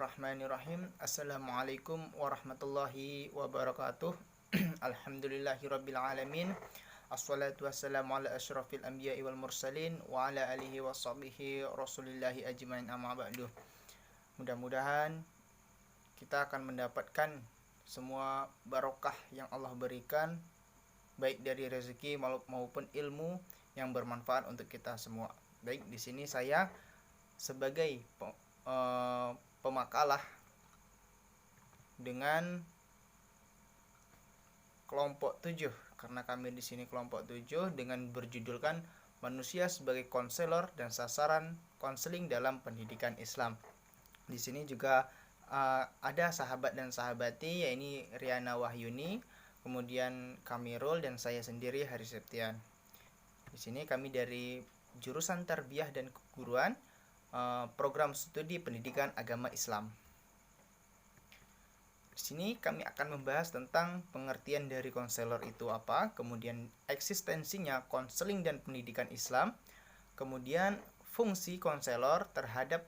Bismillahirrahmanirrahim. Assalamualaikum warahmatullahi wabarakatuh. Alhamdulillahirabbil alamin. Assalatu wassalamu ala asyrafil anbiya'i wal mursalin wa ala alihi washabihi rasulillahi ajmain, amma ba'du. Mudah-mudahan kita akan mendapatkan semua barokah yang Allah berikan, baik dari rezeki maupun ilmu yang bermanfaat untuk kita semua. Baik, di sini saya sebagai pemakalah dengan kelompok 7, karena kami di sini kelompok 7 dengan berjudulkan manusia sebagai konselor dan sasaran konseling dalam pendidikan Islam. Di sini juga ada sahabat dan sahabati, yaitu Riana Wahyuni, kemudian Kamirul, dan saya sendiri Haris Septian. Di sini kami dari jurusan Tarbiyah dan Keguruan, program studi pendidikan agama Islam. Di sini kami akan membahas tentang pengertian dari konselor itu apa, kemudian eksistensinya konseling dan pendidikan Islam, kemudian fungsi konselor terhadap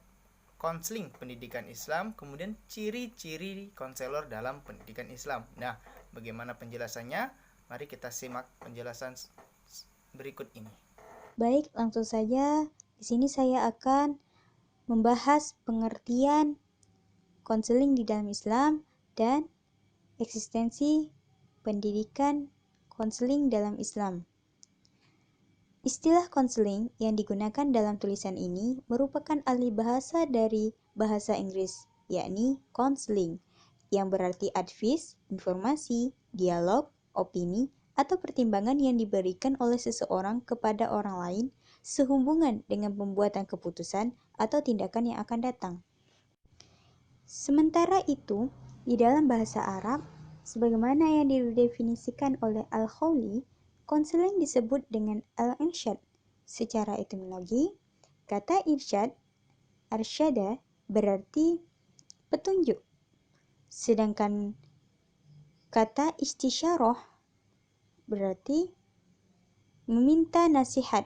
konseling pendidikan Islam, kemudian ciri-ciri konselor dalam pendidikan Islam. Nah, bagaimana penjelasannya? Mari kita simak penjelasan berikut ini. Baik, langsung saja. Di sini saya akan membahas pengertian konseling di dalam Islam dan eksistensi pendidikan konseling dalam Islam. Istilah konseling yang digunakan dalam tulisan ini merupakan alih bahasa dari bahasa Inggris, yakni counseling, yang berarti advice, informasi, dialog, opini, atau pertimbangan yang diberikan oleh seseorang kepada orang lain sehubungan dengan pembuatan keputusan atau tindakan yang akan datang. Sementara itu, di dalam bahasa Arab, sebagaimana yang didefinisikan oleh Al-Khawli, konseling disebut dengan al-irsyad. Secara etimologi, kata irsyad, arsyada, berarti petunjuk. Sedangkan kata istisyarah berarti meminta nasihat.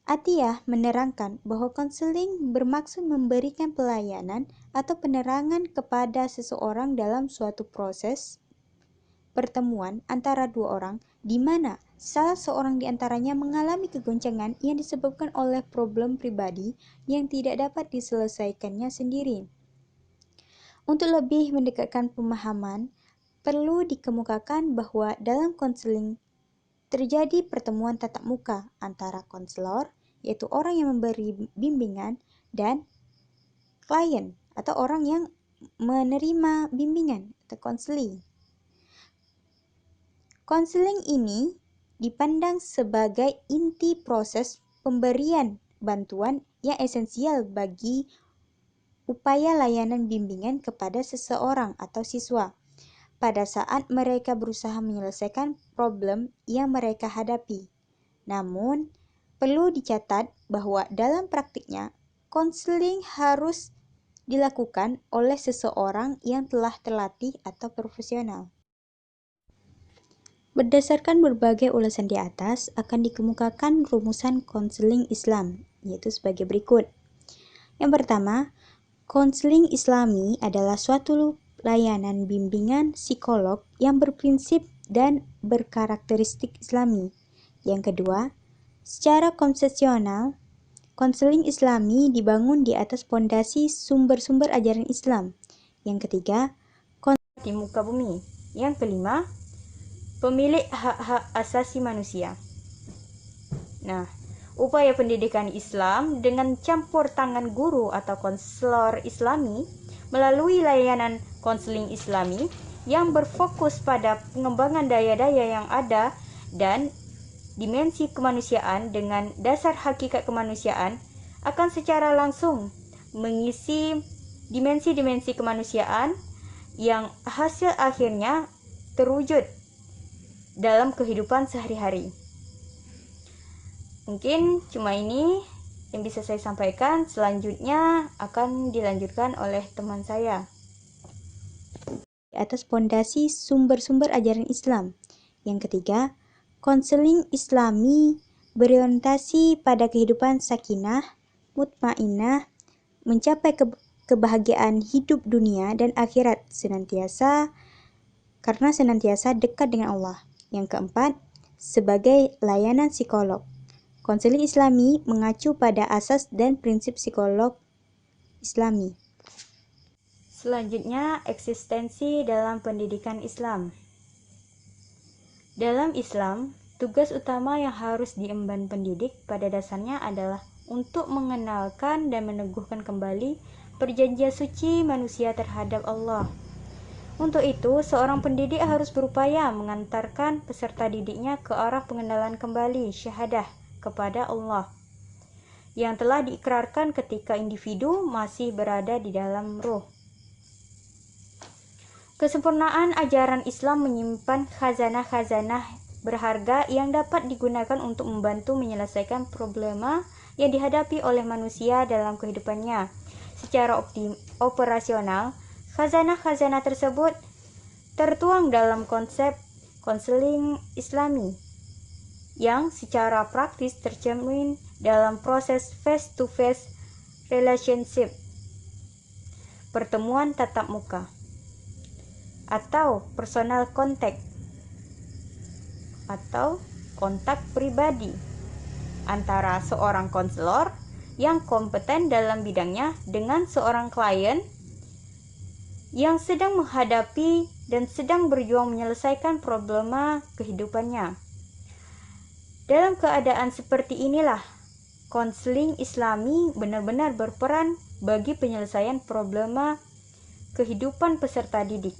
Atiyah menerangkan bahwa konseling bermaksud memberikan pelayanan atau penerangan kepada seseorang dalam suatu proses pertemuan antara dua orang di mana salah seorang di antaranya mengalami kegoncangan yang disebabkan oleh problem pribadi yang tidak dapat diselesaikannya sendiri. Untuk lebih mendekatkan pemahaman, perlu dikemukakan bahwa dalam konseling terjadi pertemuan tatap muka antara konselor, yaitu orang yang memberi bimbingan, dan klien atau orang yang menerima bimbingan atau konseling. Konseling ini dipandang sebagai inti proses pemberian bantuan yang esensial bagi upaya layanan bimbingan kepada seseorang atau siswa pada saat mereka berusaha menyelesaikan problem yang mereka hadapi. Namun, perlu dicatat bahwa dalam praktiknya, konseling harus dilakukan oleh seseorang yang telah terlatih atau profesional. Berdasarkan berbagai ulasan di atas, akan dikemukakan rumusan konseling Islam, yaitu sebagai berikut. Yang pertama, konseling Islami adalah suatu layanan bimbingan psikolog yang berprinsip dan berkarakteristik Islami. Yang kedua, secara konsepsional, konseling Islami dibangun di atas pondasi sumber-sumber ajaran Islam. Yang ketiga, konseling di muka bumi. Yang kelima, pemilik hak-hak asasi manusia. Nah, upaya pendidikan Islam dengan campur tangan guru atau konselor Islami melalui layanan konseling Islami yang berfokus pada pengembangan daya-daya yang ada dan dimensi kemanusiaan dengan dasar hakikat kemanusiaan akan secara langsung mengisi dimensi-dimensi kemanusiaan yang hasil akhirnya terwujud dalam kehidupan sehari-hari. Mungkin cuma ini yang bisa saya sampaikan. Selanjutnya akan dilanjutkan oleh teman saya. Di atas pondasi sumber-sumber ajaran Islam. Yang ketiga, konseling Islami berorientasi pada kehidupan sakinah, mutmainah, mencapai kebahagiaan hidup dunia dan akhirat karena senantiasa dekat dengan Allah. Yang keempat, sebagai layanan psikolog. Konseling Islami mengacu pada asas dan prinsip psikolog Islami. Selanjutnya, eksistensi dalam pendidikan Islam. Dalam Islam, tugas utama yang harus diemban pendidik pada dasarnya adalah untuk mengenalkan dan meneguhkan kembali perjanjian suci manusia terhadap Allah. Untuk itu, seorang pendidik harus berupaya mengantarkan peserta didiknya ke arah pengenalan kembali syahadah kepada Allah yang telah diikrarkan ketika individu masih berada di dalam ruh. Kesempurnaan ajaran Islam menyimpan khazanah-khazanah berharga yang dapat digunakan untuk membantu menyelesaikan problema yang dihadapi oleh manusia dalam kehidupannya. Secara operasional, khazanah-khazanah tersebut tertuang dalam konsep konseling Islami yang secara praktis tercermin dalam proses face-to-face relationship, pertemuan tatap muka, atau personal contact, atau kontak pribadi antara seorang konselor yang kompeten dalam bidangnya dengan seorang klien yang sedang menghadapi dan sedang berjuang menyelesaikan problema kehidupannya. Dalam keadaan seperti inilah, konseling Islami benar-benar berperan bagi penyelesaian problema kehidupan peserta didik.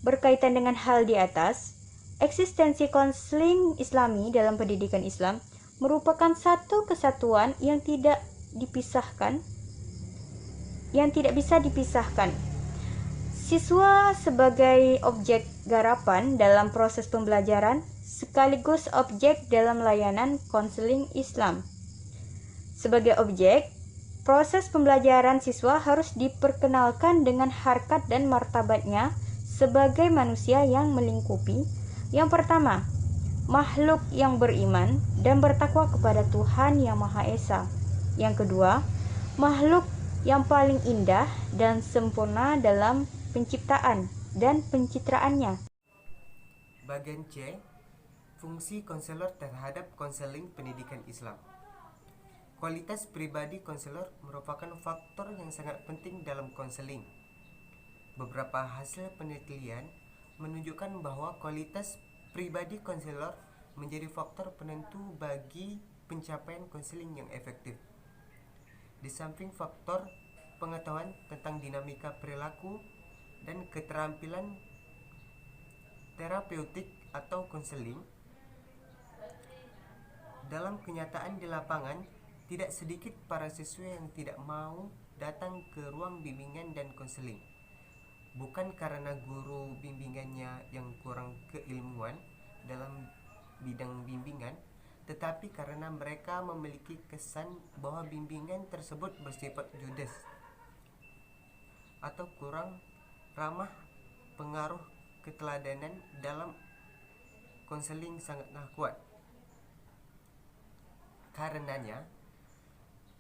Berkaitan dengan hal di atas, eksistensi konseling Islami dalam pendidikan Islam merupakan satu kesatuan yang tidak bisa dipisahkan. Siswa sebagai objek garapan dalam proses pembelajaran sekaligus objek dalam layanan konseling Islam. Sebagai objek, proses pembelajaran siswa harus diperkenalkan dengan harkat dan martabatnya sebagai manusia yang melingkupi. Yang pertama, makhluk yang beriman dan bertakwa kepada Tuhan Yang Maha Esa. Yang kedua, makhluk yang paling indah dan sempurna dalam penciptaan dan pencitraannya. Bagian C, fungsi konselor terhadap konseling pendidikan Islam. Kualitas pribadi konselor merupakan faktor yang sangat penting dalam konseling. Beberapa hasil penelitian menunjukkan bahwa kualitas pribadi konselor menjadi faktor penentu bagi pencapaian konseling yang efektif. Di samping faktor pengetahuan tentang dinamika perilaku dan keterampilan terapeutik atau konseling, dalam kenyataan di lapangan tidak sedikit para siswa yang tidak mau datang ke ruang bimbingan dan konseling. Bukan karena guru bimbingannya yang kurang keilmuan dalam bidang bimbingan, tetapi karena mereka memiliki kesan bahwa bimbingan tersebut bersifat judes atau kurang ramah. Pengaruh keteladanan dalam konseling sangatlah kuat. Karenanya,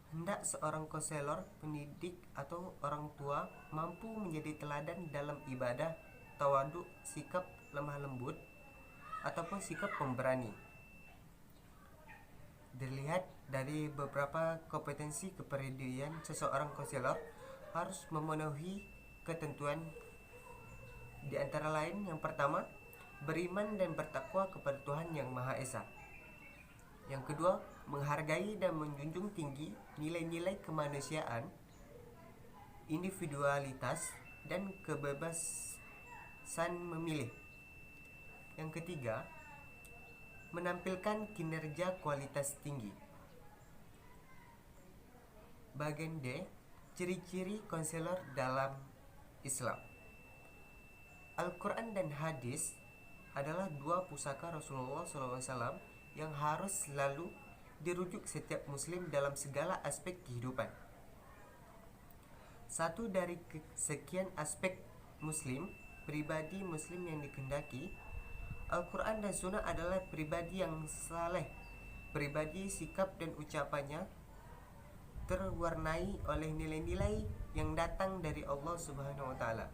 hendak seorang konselor, pendidik, atau orang tua mampu menjadi teladan dalam ibadah, tawaduk, sikap lemah lembut, ataupun sikap pemberani. Dilihat dari beberapa kompetensi kepribadian seseorang konselor harus memenuhi ketentuan, di antara lain yang pertama, beriman dan bertakwa kepada Tuhan Yang Maha Esa. Yang kedua, menghargai dan menjunjung tinggi nilai-nilai kemanusiaan, individualitas, dan kebebasan memilih. Yang ketiga, menampilkan kinerja kualitas tinggi. Bagian D, ciri-ciri konselor dalam Islam. Al-Quran dan hadis adalah dua pusaka Rasulullah SAW yang harus selalu dirujuk setiap muslim dalam segala aspek kehidupan. Satu dari sekian aspek muslim, pribadi muslim yang dikehendaki, Al-Quran dan Sunnah adalah pribadi yang saleh. Pribadi, sikap dan ucapannya terwarnai oleh nilai-nilai yang datang dari Allah Subhanahu wa taala.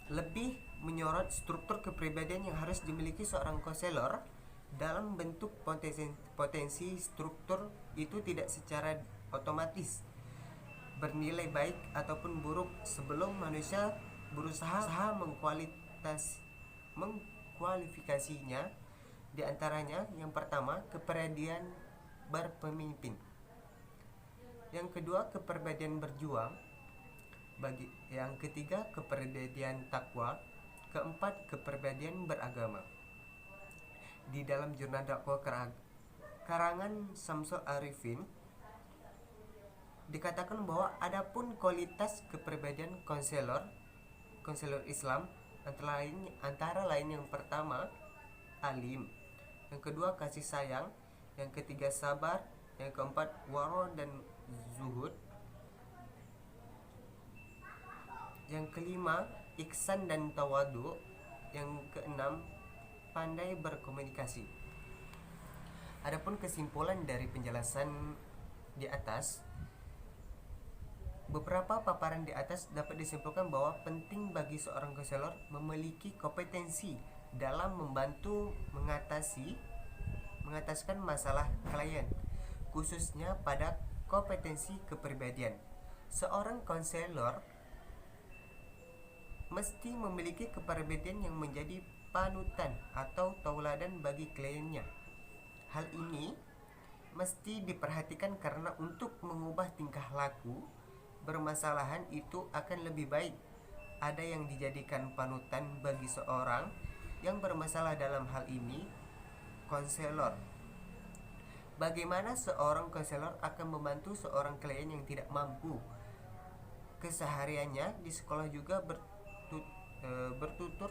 Lebih menyorot struktur kepribadian yang harus dimiliki seorang konselor dalam bentuk potensi struktur itu tidak secara otomatis bernilai baik ataupun buruk sebelum manusia berusaha mengkualifikasinya. Di antaranya, yang pertama, kepribadian berpemimpin. Yang kedua, kepribadian berjuang. Yang ketiga, kepribadian takwa. Keempat, kepribadian beragama. Di dalam jurnal dakwah karangan Syamsul Arifin dikatakan bahwa adapun kualitas kepribadian konselor Islam antara lain yang pertama alim, yang kedua kasih sayang, yang ketiga sabar, yang keempat waro dan zuhud, yang kelima ihsan dan tawadu, yang keenam pandai berkomunikasi. Adapun kesimpulan dari penjelasan di atas, beberapa paparan di atas dapat disimpulkan bahwa penting bagi seorang konselor memiliki kompetensi dalam membantu mengataskan masalah klien, khususnya pada kompetensi kepribadian. Seorang konselor mesti memiliki kepribadian yang menjadi panutan atau tauladan bagi kliennya. Hal ini mesti diperhatikan karena untuk mengubah tingkah laku bermasalahan itu akan lebih baik ada yang dijadikan panutan bagi seorang yang bermasalah, dalam hal ini konselor. Bagaimana seorang konselor akan membantu seorang klien yang tidak mampu kesehariannya di sekolah juga bertutur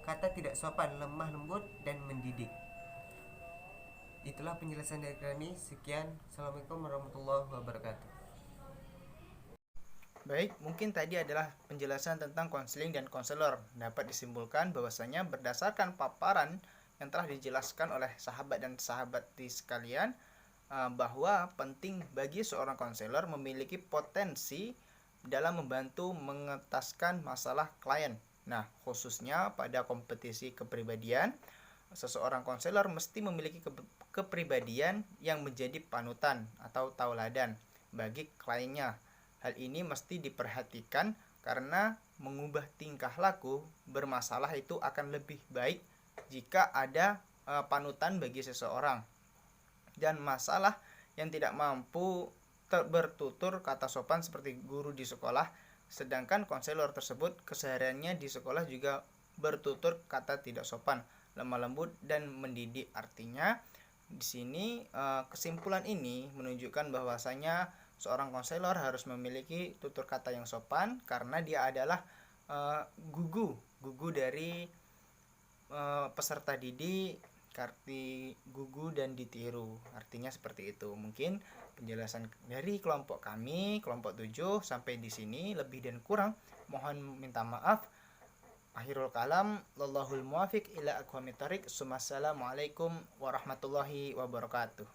kata tidak sopan, lemah lembut dan mendidik. Itulah penjelasan dari kami. Sekian. Assalamualaikum warahmatullahi wabarakatuh. Baik, mungkin tadi adalah penjelasan tentang konseling dan konselor. Dapat disimpulkan bahwasanya berdasarkan paparan yang telah dijelaskan oleh sahabat dan sahabati sekalian, bahwa penting bagi seorang konselor memiliki potensi dalam membantu mengetaskan masalah klien. Nah, khususnya pada kompetisi kepribadian, seseorang konselor mesti memiliki kepribadian yang menjadi panutan atau tauladan bagi kliennya. Hal ini mesti diperhatikan karena mengubah tingkah laku bermasalah itu akan lebih baik jika ada panutan bagi seseorang. Dan masalah yang tidak mampu bertutur kata sopan seperti guru di sekolah, sedangkan konselor tersebut kesehariannya di sekolah juga bertutur kata tidak sopan, lemah lembut dan mendidik. Artinya di sini kesimpulan ini menunjukkan bahwasanya seorang konselor harus memiliki tutur kata yang sopan karena dia adalah gugu dari peserta didik, karti gugu dan ditiru. Artinya seperti itu. Mungkin penjelasan dari kelompok kami, kelompok 7 sampai di sini. Lebih dan kurang mohon minta maaf. Akhirul kalam, wallahul muwafiq ila aqwamit thoriq. Assalamualaikum warahmatullahi wabarakatuh.